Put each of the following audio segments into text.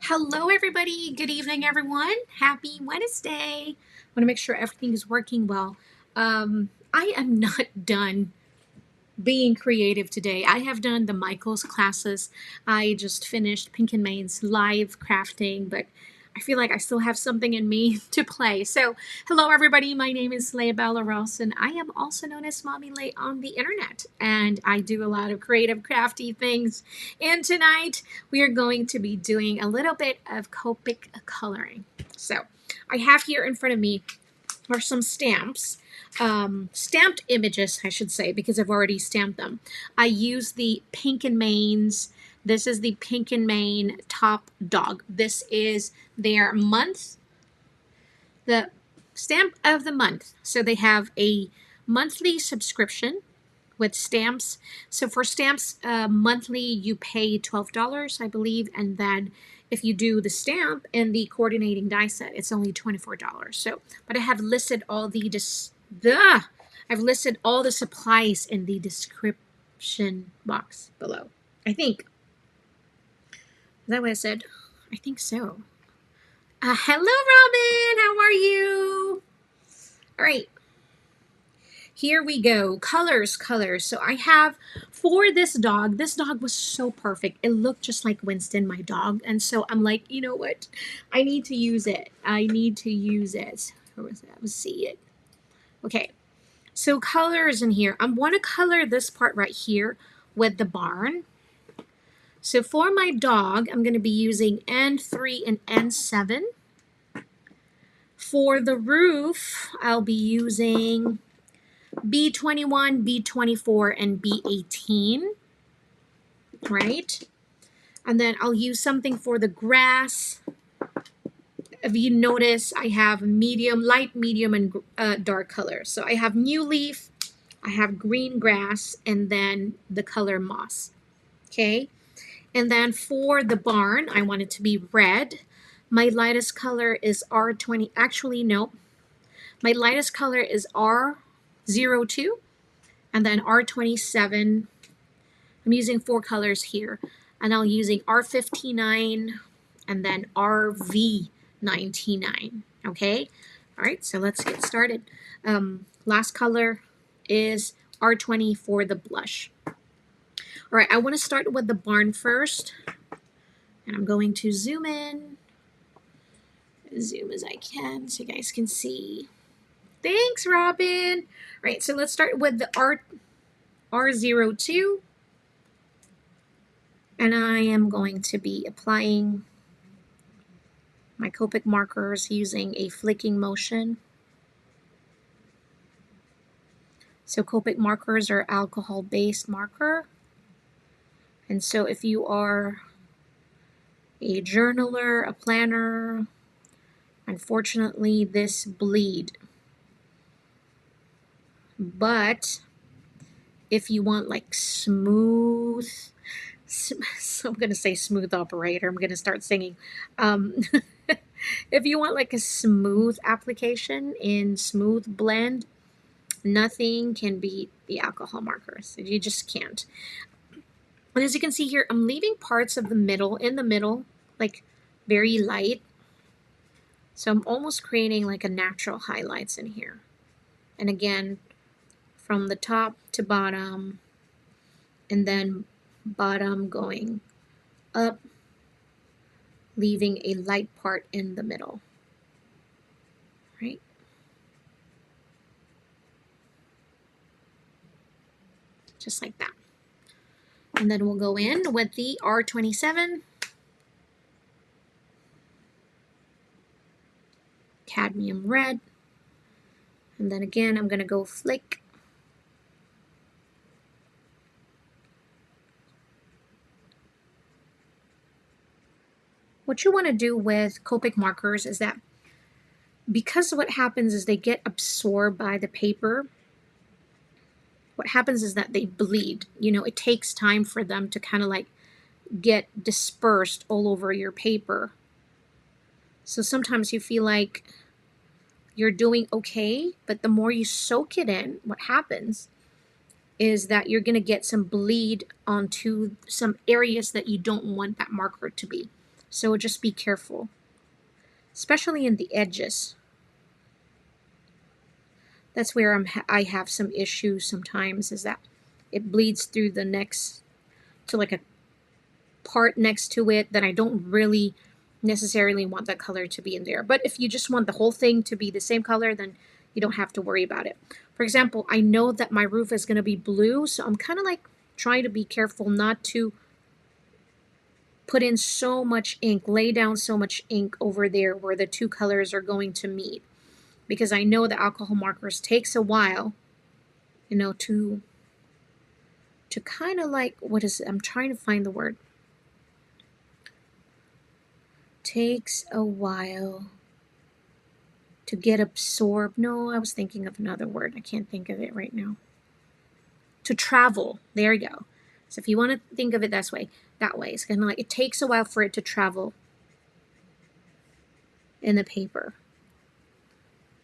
Hello, everybody. Good evening, everyone. Happy Wednesday. I want to make sure everything is working well. I am not done being creative today. I have done the Michael's classes. I just finished Pink and Main's live crafting, but I feel like I still have something in me to play. So, hello everybody. My name is Leah Bella Ross, and I am also known as Mommy Lay on the internet. And I do a lot of creative, crafty things. And tonight we are going to be doing a little bit of Copic coloring. So, I have here in front of me are some stamps, stamped images, I should say, because I've already stamped them. I use the Pink and Main's. This is the Pink and Main Top Dog. This is their month, the stamp of the month. So they have a monthly subscription with stamps. So for stamps monthly, you pay $12, I believe, and then if you do the stamp and the coordinating die set, it's only $24. So, but I have listed all the I've listed all the supplies in the description box below. I think. Is that what I said? I think so. Hello, Robin. How are you? All right. Here we go. Colors. So I have for this dog was so perfect. It looked just like Winston, my dog. And so I'm like, you know what? I need to use it. Where was it? Let's see it. Okay. So colors in here. I want to color this part right here with the barn. So for my dog, I'm going to be using N3 and N7. For the roof, I'll be using B21, B24, and B18, right? And then I'll use something for the grass. If you notice, I have medium, light, medium, and dark colors. So I have new leaf, I have green grass, and then the color moss, okay? And then for the barn, I want it to be red. My lightest color is R20. Actually, no. My lightest color is R02 and then R27. I'm using 4 colors here. And I'm using R59 and then RV99. Okay? All right, so let's get started. Last color is R20 for the blush. All right, I want to start with the barn first. And I'm going to zoom in. Zoom as I can so you guys can see. Thanks, Robin. All right, so let's start with the R02. And I am going to be applying my Copic markers using a flicking motion. So Copic markers are alcohol-based marker. And so if you are a journaler, a planner, unfortunately this bleed. But if you want like smooth, so I'm going to say smooth operator, I'm going to start singing. If you want like a smooth application in smooth blend, nothing can beat the alcohol markers. You just can't. And as you can see here, I'm leaving parts of the middle, like very light. So I'm almost creating like a natural highlights in here. And again, from the top to bottom, and then bottom going up, leaving a light part in the middle, right? Just like that. And then we'll go in with the R27, cadmium red, and then again I'm going to go flick. What you want to do with Copic markers is that because what happens is they get absorbed by the paper, what happens is that they bleed. You know, it takes time for them to kind of like get dispersed all over your paper. So sometimes you feel like you're doing okay, but the more you soak it in, what happens is that you're going to get some bleed onto some areas that you don't want that marker to be. So just be careful, especially in the edges. That's where I have some issues sometimes, is that it bleeds through the next to like a part next to it that I don't really necessarily want that color to be in there. But if you just want the whole thing to be the same color, then you don't have to worry about it. For example, I know that my roof is going to be blue, so I'm kind of like trying to be careful not to put in so much ink, lay down so much ink over there where the two colors are going to meet. Because I know the alcohol markers takes a while, you know, to kind of like, what is it? I'm trying to find the word. Takes a while to get absorbed. No, I was thinking of another word. I can't think of it right now. To travel. There you go. So if you want to think of it that way, it's kind of like it takes a while for it to travel in the paper.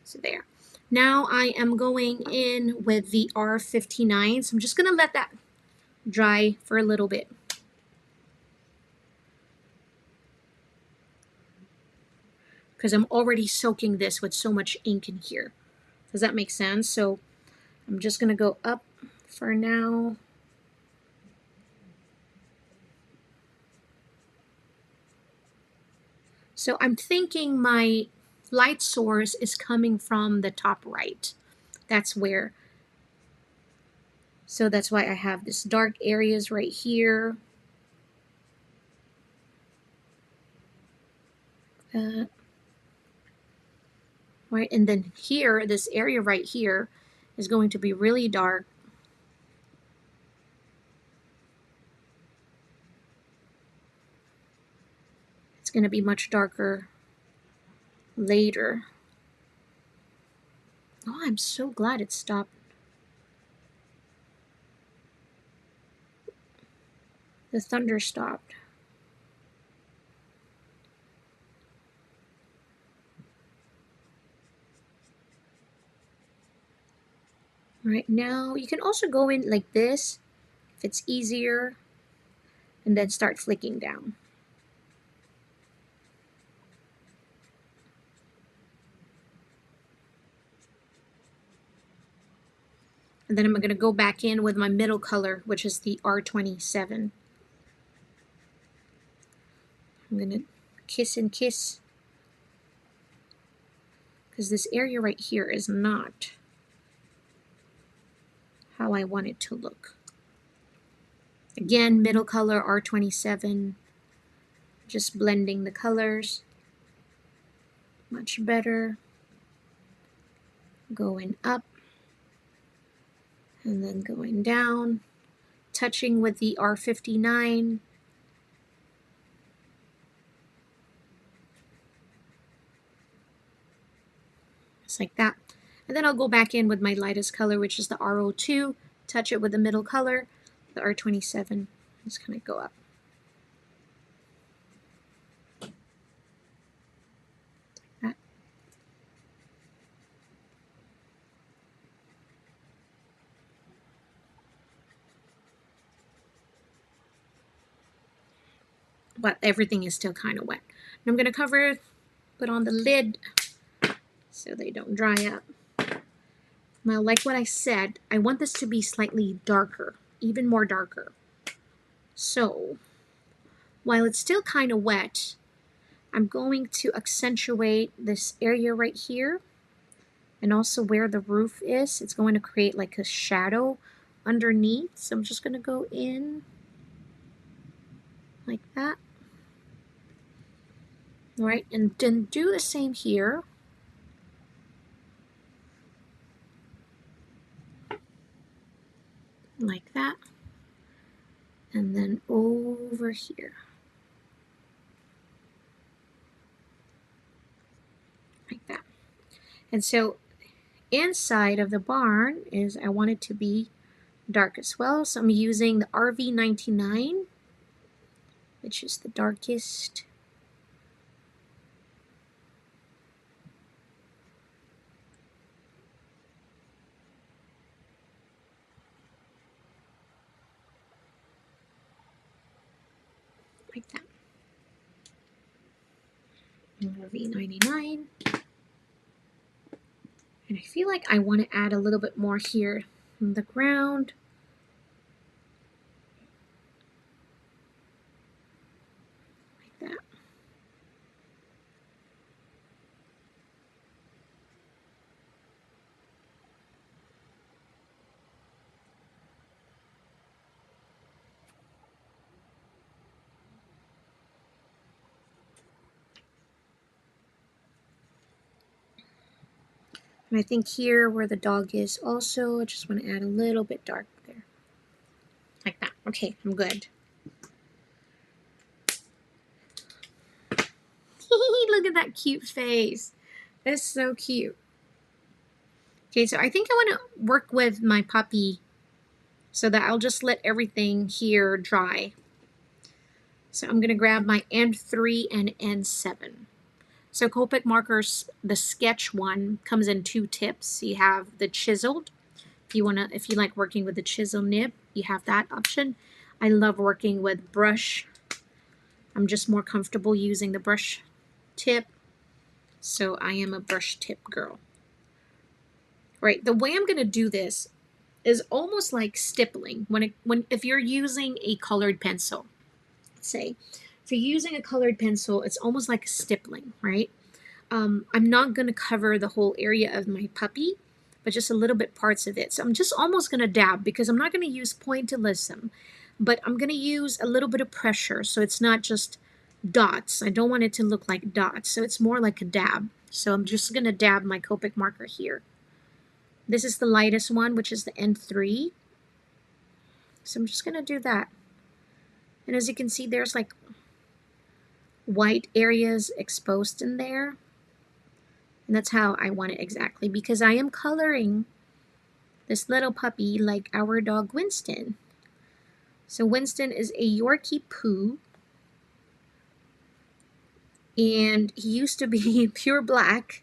So there. Now I am going in with the R59. So I'm just going to let that dry for a little bit. Because I'm already soaking this with so much ink in here. Does that make sense? So I'm just going to go up for now. So I'm thinking my light source is coming from the top right. That's where. So that's why I have this dark areas right here. Right, and then here, this area right here is going to be really dark. It's going to be much darker later. Oh, I'm so glad it stopped. The thunder stopped. Right now, you can also go in like this if it's easier, and then start flicking down. And then I'm going to go back in with my middle color, which is the R27. I'm going to kiss and kiss, because this area right here is not how I want it to look. Again, middle color R27, just blending the colors much better. Going up and then going down, touching with the R59. Just like that. And then I'll go back in with my lightest color, which is the R02, touch it with the middle color, the R27, just kind of go up. Like that. But everything is still kind of wet. And I'm going to cover, put on the lid so they don't dry up. Now, like what I said, I want this to be slightly darker, even more darker. So, while it's still kind of wet, I'm going to accentuate this area right here and also where the roof is. It's going to create like a shadow underneath. So I'm just going to go in like that. All right, and then do the same here. Like that. And then over here. Like that. And so inside of the barn is, I want it to be dark as well. So I'm using the RV99, which is the darkest. Like that. V99. And I feel like I want to add a little bit more here on the ground. Like that. And I think here where the dog is also, I just want to add a little bit dark there. Like that. Okay, I'm good. Look at that cute face. That's so cute. Okay, so I think I want to work with my puppy so that I'll just let everything here dry. So I'm going to grab my N3 and N7. So Copic markers, the sketch one comes in 2 tips. You have the chiseled. If you like working with the chisel nib, you have that option. I love working with brush. I'm just more comfortable using the brush tip. So I am a brush tip girl. Right, the way I'm going to do this is almost like stippling. If you're using a colored pencil, say, if you're using a colored pencil, it's almost like stippling, right? I'm not going to cover the whole area of my puppy, but just a little bit parts of it. So I'm just almost going to dab because I'm not going to use pointillism, but I'm going to use a little bit of pressure so it's not just dots. I don't want it to look like dots, so it's more like a dab. So I'm just going to dab my Copic marker here. This is the lightest one, which is the N3. So I'm just going to do that. And as you can see, there's like white areas exposed in there. And that's how I want it exactly, because I am coloring this little puppy like our dog Winston. So Winston is a Yorkie Poo. And he used to be pure black.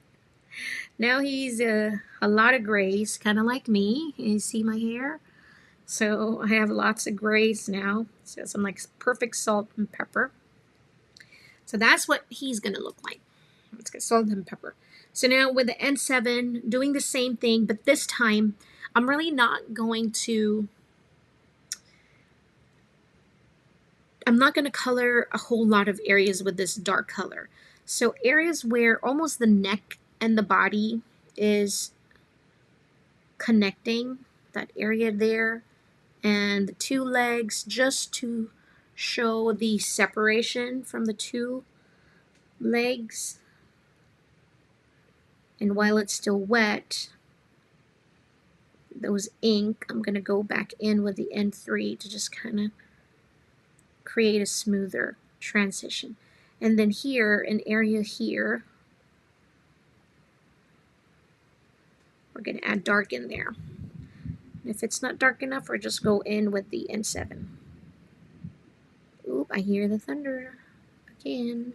Now he's a lot of grays, kind of like me. You see my hair? So I have lots of grays now. So some like perfect salt and pepper. So that's what he's going to look like. Let's get salt and pepper. So now with the N7, doing the same thing, but this time I'm really not going to, I'm not going to color a whole lot of areas with this dark color. So areas where almost the neck and the body is connecting, that area there, and the 2 legs, just to show the separation from the 2 legs. And while it's still wet, those ink, I'm going to go back in with the N3 to just kind of create a smoother transition. And then here, an area here, we're going to add dark in there. If it's not dark enough, we'll just go in with the N7. Oop, I hear the thunder again.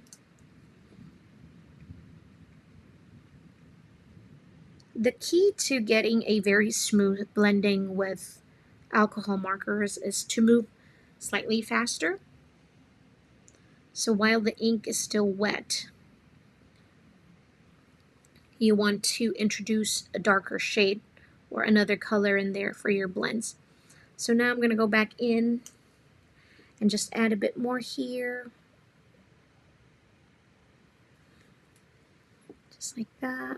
The key to getting a very smooth blending with alcohol markers is to move slightly faster. So while the ink is still wet, you want to introduce a darker shade or another color in there for your blends. So now I'm going to go back in and just add a bit more here. Just like that.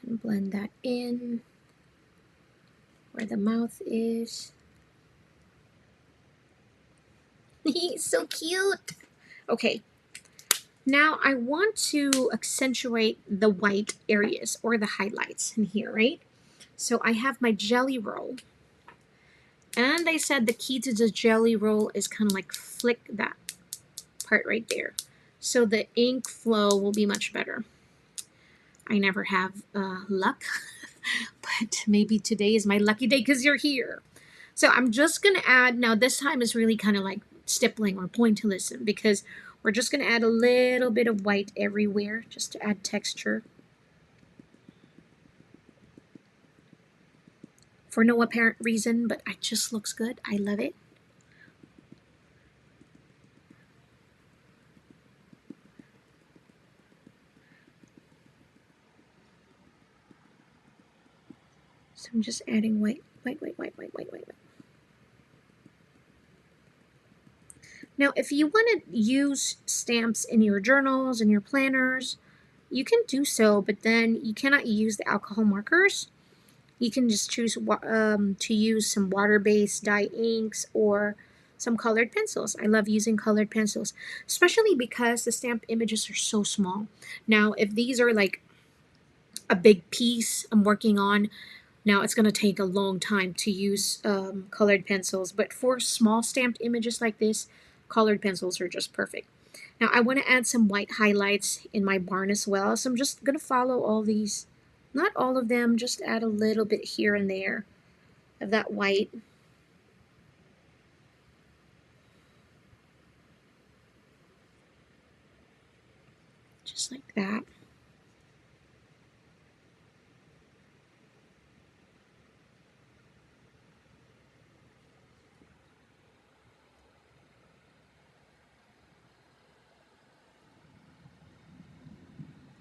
And blend that in where the mouth is. He's so cute. Okay. Now I want to accentuate the white areas or the highlights in here, right? So I have my jelly roll. And they said the key to the jelly roll is kind of like flick that part right there. So the ink flow will be much better. I never have luck, but maybe today is my lucky day because you're here. So I'm just going to add, now this time is really kind of like stippling or pointillism because we're just going to add a little bit of white everywhere just to add texture. For no apparent reason, but it just looks good. I love it. So I'm just adding white. Now, if you want to use stamps in your journals and your planners, you can do so, but then you cannot use the alcohol markers. You can just choose to use some water-based dye inks or some colored pencils. I love using colored pencils, especially because the stamp images are so small. Now, if these are like a big piece I'm working on, now it's going to take a long time to use colored pencils, but for small stamped images like this, colored pencils are just perfect. Now I want to add some white highlights in my barn as well, so I'm just going to follow all these, not all of them, just add a little bit here and there of that white. Just like that.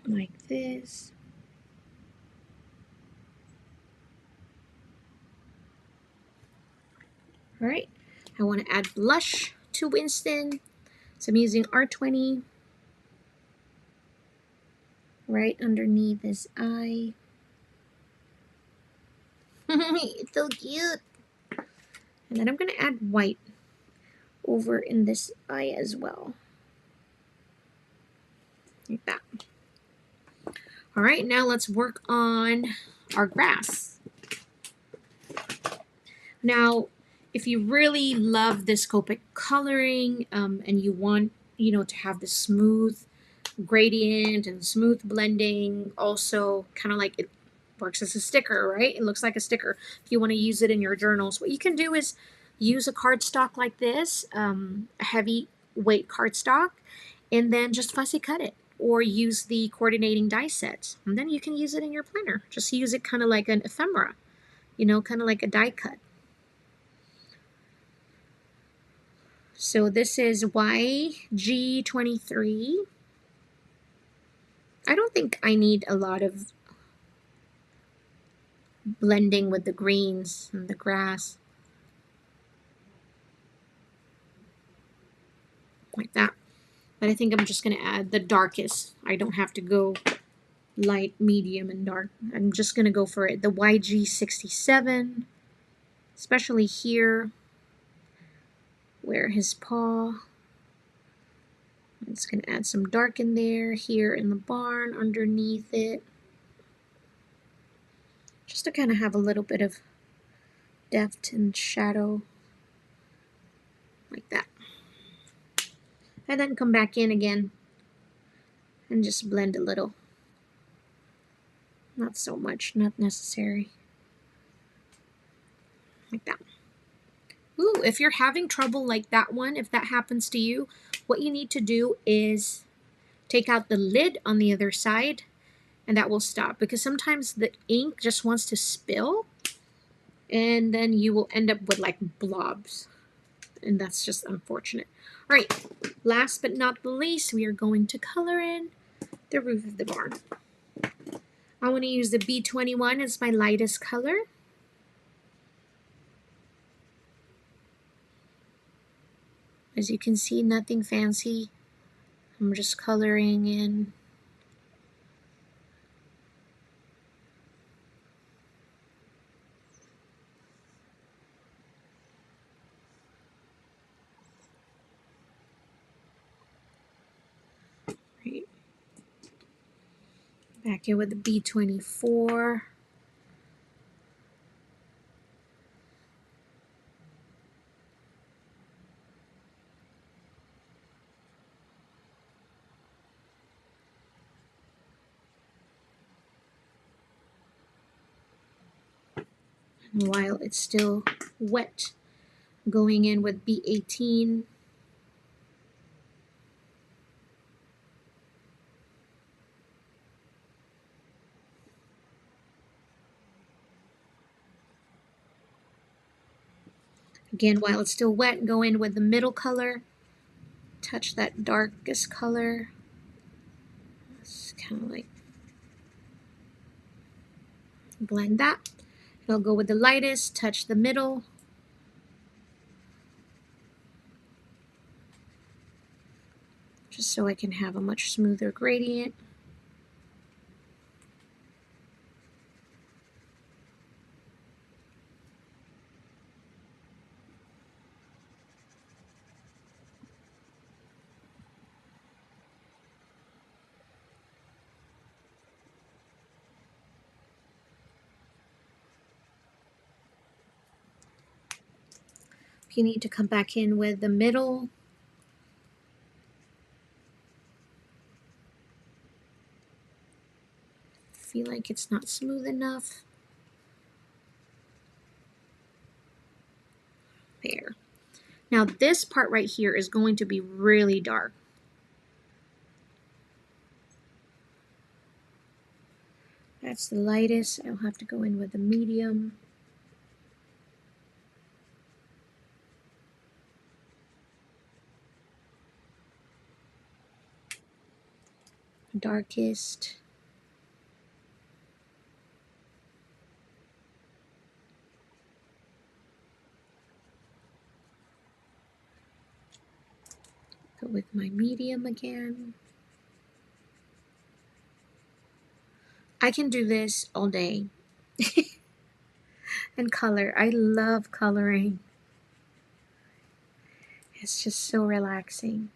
Like this. All right, I want to add blush to Winston, so I'm using R20 right underneath his eye. It's so cute. And then I'm going to add white over in this eye as well. Like that. All right, now let's work on our grass. Now, if you really love this Copic coloring and you want, to have the smooth gradient and smooth blending, also kind of like it works as a sticker, right? It looks like a sticker. If you want to use it in your journals, what you can do is use a cardstock like this, a heavy weight cardstock, and then just fussy cut it, or use the coordinating die set, and then you can use it in your planner. Just use it kind of like an ephemera, kind of like a die cut. So this is YG23. I don't think I need a lot of blending with the greens and the grass. Like that. But I think I'm just going to add the darkest. I don't have to go light, medium, and dark. I'm just going to go for it. The YG67, especially here where his paw. I'm just going to add some dark in there, here in the barn, underneath it. Just to kind of have a little bit of depth and shadow. Like that. And then come back in again and just blend a little. Not so much, not necessary. Like that. Ooh, if you're having trouble like that one, if that happens to you, what you need to do is take out the lid on the other side, and that will stop, because sometimes the ink just wants to spill and then you will end up with like blobs, and that's just unfortunate. All right, last but not the least, we are going to color in the roof of the barn. I want to use the B21 as my lightest color. As you can see, nothing fancy. I'm just coloring in. Right. Back in with the B24. And while it's still wet, going in with B18. Again, while it's still wet, go in with the middle color. Touch that darkest color. It's kind of like blend that. I'll go with the lightest, touch the middle. Just so I can have a much smoother gradient. If you need to come back in with the middle, feel like it's not smooth enough. There. Now this part right here is going to be really dark. That's the lightest. I'll have to go in with the medium. Darkest. Go with my medium again. I can do this all day. And color. I love coloring. It's just so relaxing.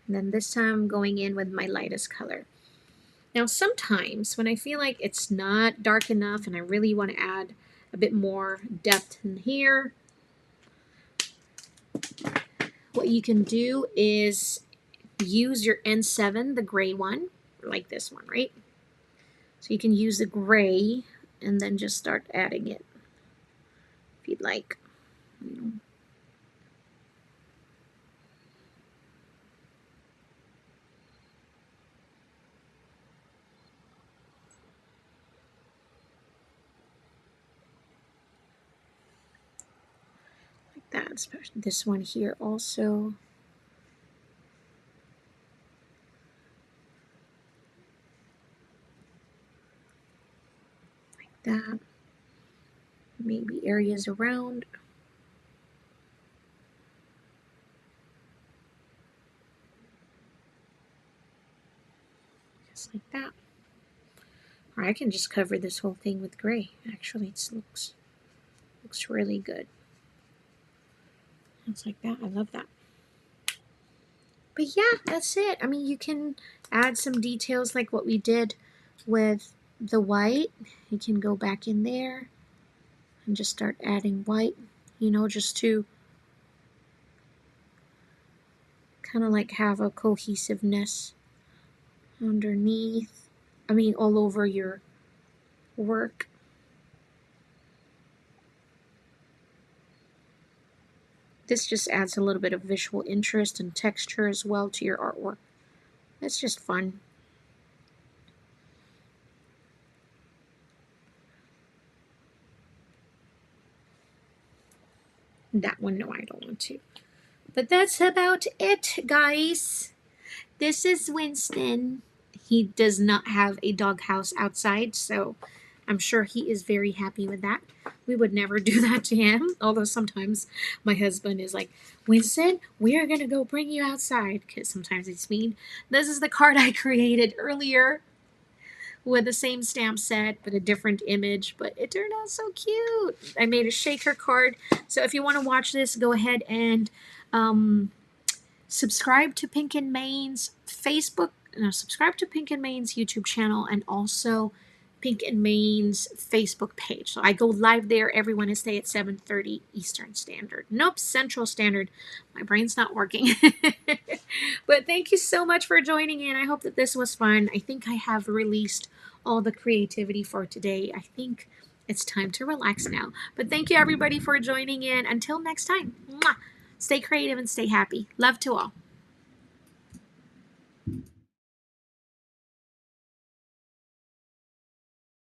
And then this time I'm going in with my lightest color. Now sometimes when I feel like it's not dark enough and I really want to add a bit more depth in here, what you can do is use your N7, the gray one, like this one, right? So you can use the gray and then just start adding it if you'd like. Like that, especially this one here also. Like that. Maybe areas around. Just like that. Or I can just cover this whole thing with gray. Actually, it looks really good. It's like that. I love that. But yeah, that's it. I mean, you can add some details like what we did with the white. You can go back in there and just start adding white, you know, just to kind of like have a cohesiveness underneath. I mean, all over your work. This just adds a little bit of visual interest and texture as well to your artwork. It's just fun. That one, no, I don't want to. But that's about it, guys. This is Winston. He does not have a doghouse outside, so I'm sure he is very happy with that. We would never do that to him, although sometimes my husband is like, Winston, we are going to go bring you outside, because sometimes it's mean. This is the card I created earlier with the same stamp set but a different image, but it turned out so cute. I made a shaker card. So if you want to watch this, go ahead and subscribe to Pink and Main's subscribe to Pink and Main's YouTube channel and also Pink and Main's Facebook page. So I go live there every Wednesday at 7:30 Eastern Standard. Nope, Central Standard. My brain's not working. But thank you so much for joining in. I hope that this was fun. I think I have released all the creativity for today. I think it's time to relax now. But thank you everybody for joining in. Until next time, mwah, stay creative and stay happy. Love to all.